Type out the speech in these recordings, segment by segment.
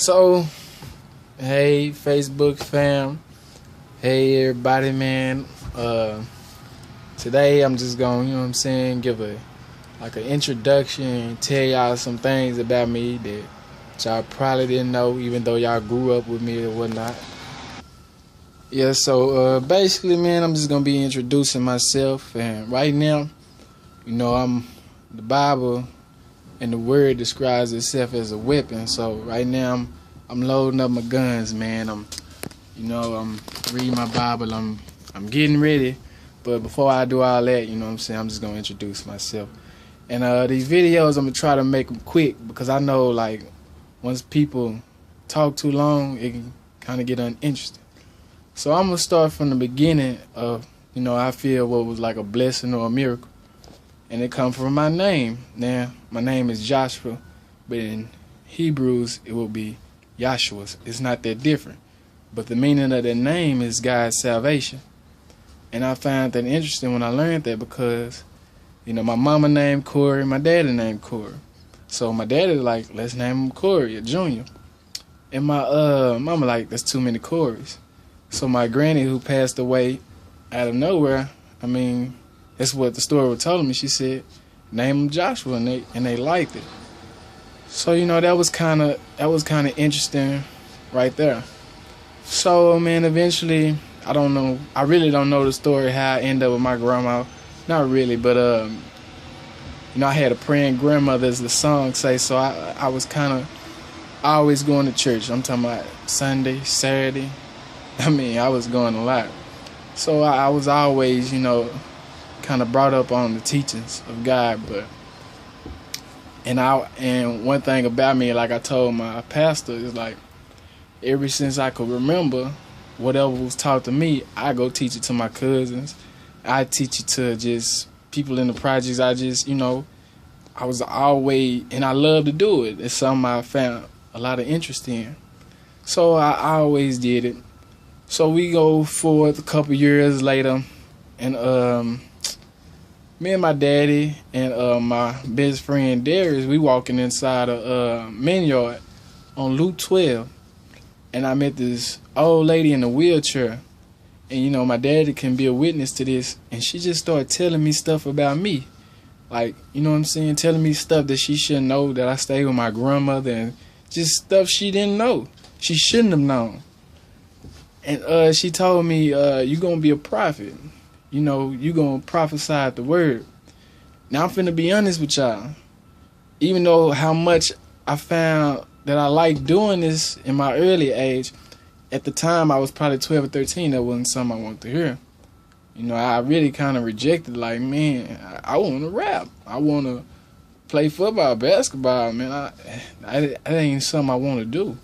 So, hey, Facebook fam. Hey, everybody, man. Today I'm just going, you know what I'm saying, give an introduction, tell y'all some things about me that y'all probably didn't know, even though y'all grew up with me or whatnot. Yeah, so basically, man, I'm just gonna be introducing myself, and right now, the Bible and the Word describes itself as a weapon. So right now, I'm loading up my guns, man. I'm reading my Bible. I'm getting ready, but before I do all that, you know what I'm saying, I'm just gonna introduce myself. And these videos, I'm gonna try to make them quick because I know, like, once people talk too long, it can kind of get uninteresting. So I'm gonna start from the beginning of, I feel what was like a blessing or a miracle, and it comes from my name. Now, my name is Joshua, but in Hebrews it will be Yahshua. It's not that different, but the meaning of that name is God's salvation. And I found that interesting when I learned that because, my mama named Corey, my daddy named Corey. So my daddy like, let's name him Corey, a junior. And my mama like, that's too many Corys. So my granny, who passed away out of nowhere, that's what the story was telling me. She said, name him Joshua, and they liked it. So that was kind of interesting, right there. So man, eventually, I really don't know the story how I ended up with my grandma. Not really, but I had a praying grandmother, as the song say. So I was kind of always going to church. I'm talking about Sunday, Saturday. I was going a lot. So I was always, kind of brought up on the teachings of God. And one thing about me, like I told my pastor, is like, ever since I could remember, whatever was taught to me, I go teach it to my cousins. I teach it to just people in the projects. I was always, and I love to do it. It's something I found a lot of interest in. So I always did it. So we go forward a couple years later, and me and my daddy and my best friend Darius, we walking inside a men yard on Loop 12, and I met this old lady in a wheelchair, and my daddy can be a witness to this, and she just started telling me stuff about me, like, telling me stuff that she shouldn't know, that I stayed with my grandmother, and just stuff she didn't know, she shouldn't have known. And she told me, you gonna be a prophet. You gonna prophesy the word. Now, I'm finna be honest with y'all. Even though how much I found that I liked doing this in my early age, at the time I was probably 12 or 13, that wasn't something I wanted to hear. I really kind of rejected, like, man, I want to rap. I want to play football, basketball, man. That ain't something I want to do.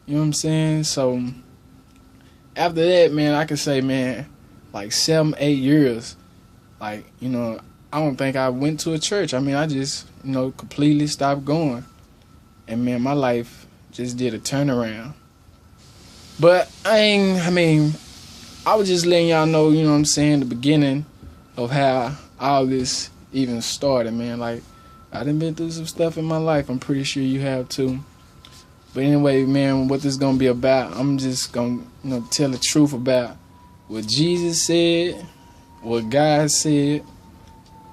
You know what I'm saying? So after that, man, I could say, man, like 7, 8 years, like, I don't think I went to a church. I just, completely stopped going. And, man, my life just did a turnaround. But I was just letting y'all know, the beginning of how all this even started, man. Like, I done been through some stuff in my life. I'm pretty sure you have too. But anyway, man, what this is going to be about, I'm just going to tell the truth about what Jesus said, what God said,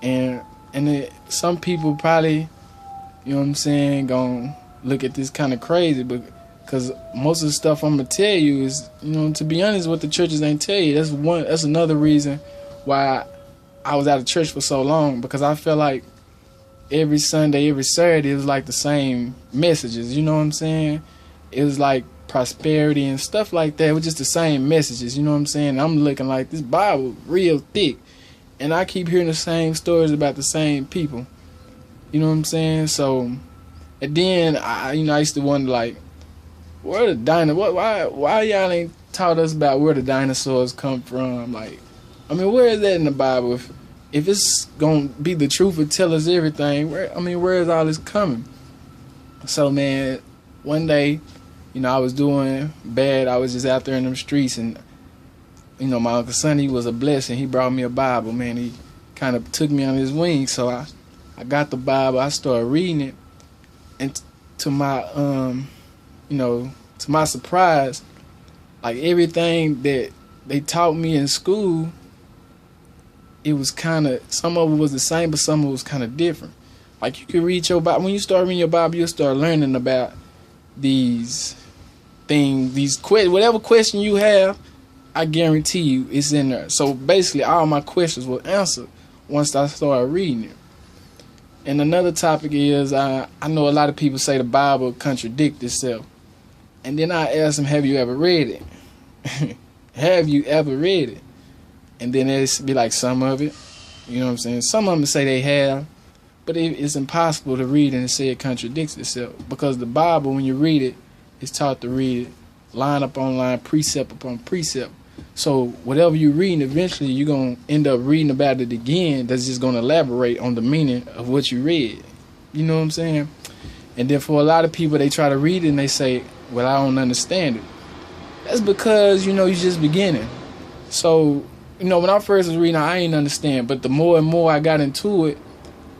and some people probably, going to look at this kind of crazy, but because most of the stuff I'm going to tell you is, to be honest, what the churches ain't tell you. That's another reason why I was out of church for so long, because I felt like every Sunday, every Saturday, it was like the same messages, you know what I'm saying? It was like prosperity and stuff like that. It was just the same messages, you know what I'm saying? I'm looking like this Bible real thick, and I keep hearing the same stories about the same people, you know what I'm saying? So, and then I used to wonder, like, where the why y'all ain't taught us about where the dinosaurs come from? Like, where is that in the Bible? If it's gonna be the truth and tell us everything, where is all this coming? So, man, one day, I was doing bad. I was just out there in them streets, and my Uncle Sonny was a blessing. He brought me a Bible, man. He kind of took me on his wings. So I got the Bible. I started reading it, and to my to my surprise, like everything that they taught me in school, it was kind of, some of it was the same, but some of it was kind of different. Like you can read your Bible. When you start reading your Bible, you'll start learning about these things, whatever question you have, I guarantee you it's in there. So basically all my questions were answered once I started reading it. And another topic is, I know a lot of people say the Bible contradicts itself. And then I ask them, have you ever read it? Have you ever read it? And then it's be like some of it. You know what I'm saying? Some of them say they have. But it's impossible to read and say it contradicts itself. Because the Bible, when you read it, it's taught to read it line upon line, precept upon precept. So whatever you're reading, eventually you're going to end up reading about it again. That's just going to elaborate on the meaning of what you read. You know what I'm saying? And then for a lot of people, they try to read it and they say, well, I don't understand it. That's because, you're just beginning. So, when I first was reading, I ain't understand. But the more and more I got into it,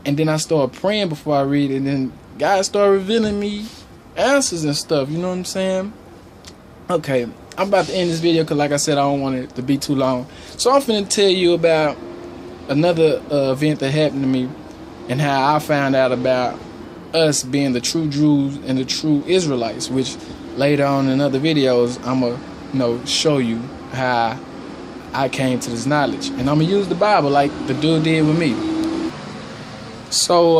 and then I started praying before I read it, and then God started revealing me answers and stuff. You know what I'm saying? Okay, I'm about to end this video because, like I said, I don't want it to be too long. So I'm finna tell you about another event that happened to me and how I found out about us being the true Jews and the true Israelites, which later on in other videos I'm gonna show you how I came to this knowledge. And I'm gonna use the Bible like the dude did with me. So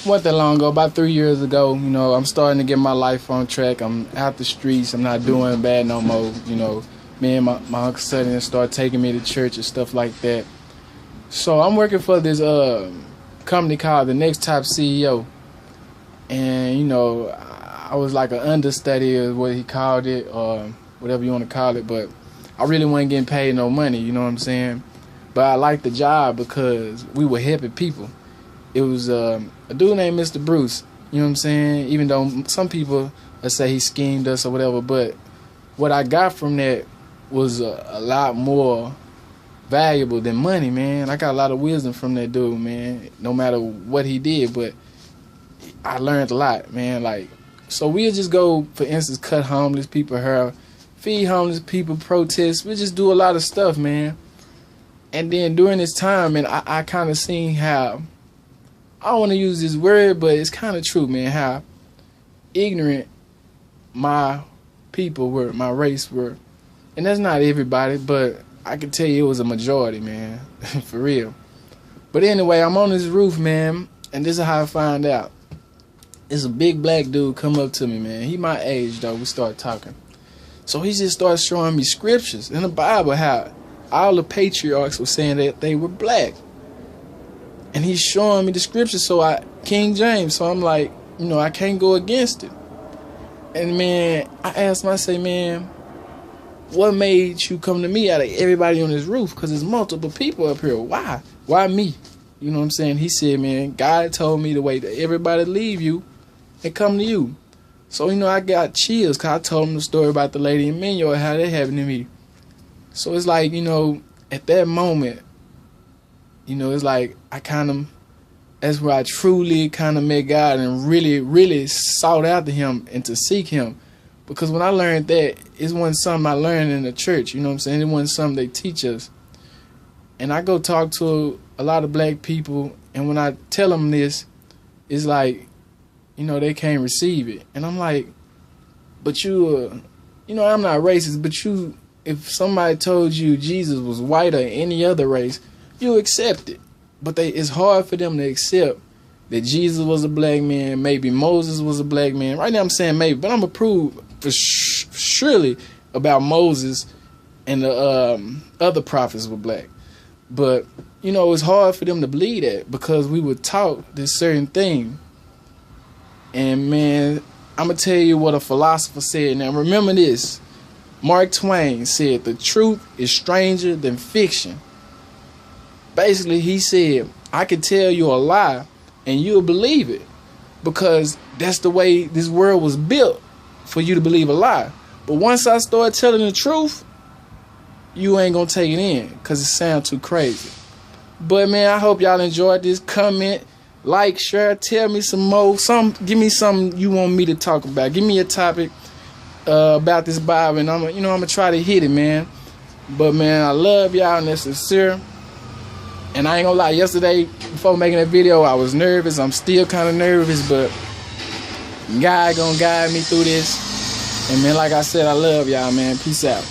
wasn't that long ago, about 3 years ago, I'm starting to get my life on track. I'm out the streets. I'm not doing bad no more. Me and my Uncle Sonny started taking me to church and stuff like that. So I'm working for this company called The Next Top CEO. And, I was like an understudy is what he called it, or whatever you want to call it. But I really wasn't getting paid no money, you know what I'm saying? But I liked the job because we were helping people. It was a dude named Mr. Bruce, you know what I'm saying? Even though some people say he schemed us or whatever, but what I got from that was a lot more valuable than money, man. I got a lot of wisdom from that dude, man, no matter what he did, but I learned a lot, man. Like, so we'll just go, for instance, cut homeless people hair, feed homeless people, protest. We'll just do a lot of stuff, man. And then during this time, man, I kind of seen how, I don't want to use this word, but it's kind of true, man, how ignorant my people were, my race were. And that's not everybody, but I can tell you it was a majority, man, for real. But anyway, I'm on this roof, man, and this is how I find out. It's a big black dude come up to me, man. He my age, though. We start talking. So he just started showing me scriptures in the Bible, how all the patriarchs were saying that they were black. And he's showing me the scriptures, King James. So I'm like, I can't go against it. And, man, I asked him, I say, man, what made you come to me out of everybody on this roof? Because there's multiple people up here. Why? Why me? You know what I'm saying? He said, man, God told me to wait till everybody leave you and come to you. So, I got chills because I told him the story about the lady in Minyo and how that happened to me. So it's like, at that moment, it's like that's where I truly kind of met God and really, really sought after him and to seek him. Because when I learned that, it wasn't something I learned in the church, you know what I'm saying? It wasn't something they teach us. And I go talk to a lot of black people, and when I tell them this, it's like, they can't receive it. And I'm like, but I'm not racist, but if somebody told you Jesus was white or any other race, you accept it. But it's hard for them to accept that Jesus was a black man, maybe Moses was a black man. Right now I'm saying maybe, but I'm going to prove for surely about Moses and the other prophets were black. But, it's hard for them to believe that because we were taught this certain thing. And, man, I'm going to tell you what a philosopher said. Now, remember this. Mark Twain said, the truth is stranger than fiction. Basically, he said, I can tell you a lie and you'll believe it because that's the way this world was built for you to believe a lie. But once I start telling the truth, you ain't going to take it in because it sounds too crazy. But, man, I hope y'all enjoyed this. Comment, like, share, tell me some more. Give me something you want me to talk about. Give me a topic about this Bible, and I'm gonna try to hit it, man. But man, I love y'all, and that's sincere. And I ain't gonna lie, yesterday before making that video, I was nervous. I'm still kind of nervous, but God gonna guide me through this. And man, like I said, I love y'all, man. Peace out.